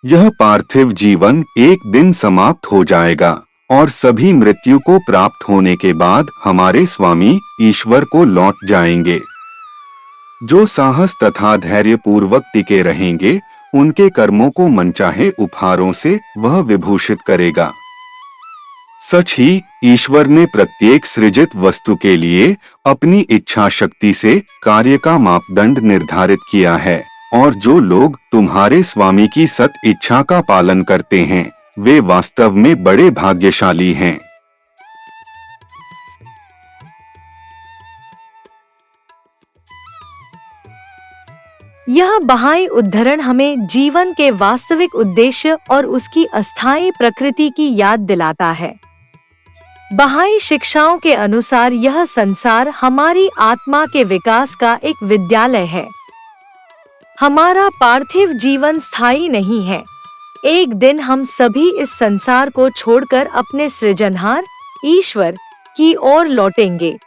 यह पार्थिव जीवन एक दिन समाप्त हो जाएगा और सभी मृत्यु को प्राप्त होने के बाद हमारे स्वामी ईश्वर को लौट जाएंगे। जो साहस तथा धैर्य पूर्वक टिके रहेंगे, उनके कर्मों को मनचाहे उपहारों से वह विभूषित करेगा। सच ही ईश्वर ने प्रत्येक सृजित वस्तु के लिए अपनी इच्छा शक्ति से कार्य का मापदंड निर्धारित किया है, और जो लोग तुम्हारे स्वामी की सत इच्छा का पालन करते हैं, वे वास्तव में बड़े भाग्यशाली हैं। यह बहाई उद्धरण हमें जीवन के वास्तविक उद्देश्य और उसकी अस्थायी प्रकृति की याद दिलाता है। बहाई शिक्षाओं के अनुसार यह संसार हमारी आत्मा के विकास का एक विद्यालय है। हमारा पार्थिव जीवन स्थायी नहीं है। एक दिन हम सभी इस संसार को छोड़कर अपने सृजनहार ईश्वर की ओर लौटेंगे।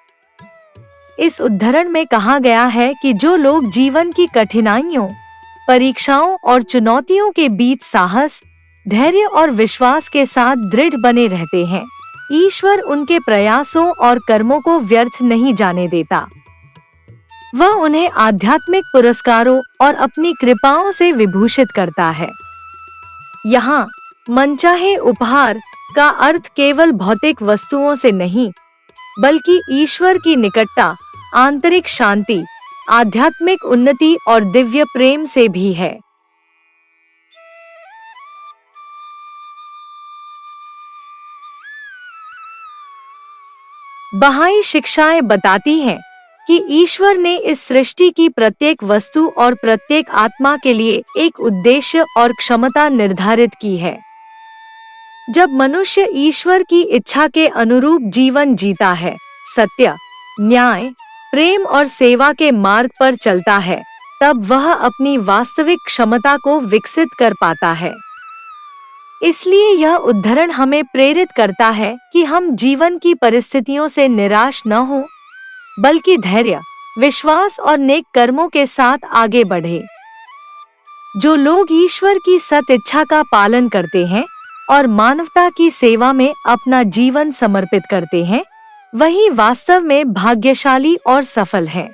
इस उद्धरण में कहा गया है कि जो लोग जीवन की कठिनाइयों, परीक्षाओं और चुनौतियों के बीच साहस, धैर्य और विश्वास के साथ दृढ़ बने रहते हैं, ईश्वर उनके प्रयासों और कर्मों को व्यर्थ नहीं जाने देता। वह उन्हें आध्यात्मिक पुरस्कारों और अपनी कृपाओं से विभूषित करता है। यहाँ मनचाहे उपहार का अर्थ केवल भौतिक वस्तुओं से नहीं, बल्कि ईश्वर की निकटता, आंतरिक शांति, आध्यात्मिक उन्नति और दिव्य प्रेम से भी है। बहाई शिक्षाएं बताती हैं कि ईश्वर ने इस सृष्टि की प्रत्येक वस्तु और प्रत्येक आत्मा के लिए एक उद्देश्य और क्षमता निर्धारित की है। जब मनुष्य ईश्वर की इच्छा के अनुरूप जीवन जीता है, सत्य, न्याय, प्रेम और सेवा के मार्ग पर चलता है, तब वह अपनी वास्तविक क्षमता को विकसित कर पाता है। इसलिए यह उद्धरण हमें प्रेरित करता है कि हम जीवन की परिस्थितियों से निराश न हों, बल्कि धैर्य, विश्वास और नेक कर्मों के साथ आगे बढ़े। जो लोग ईश्वर की सत इच्छा का पालन करते हैं और मानवता की सेवा में अपना जीवन समर्पित करते हैं, वही वास्तव में भाग्यशाली और सफल हैं।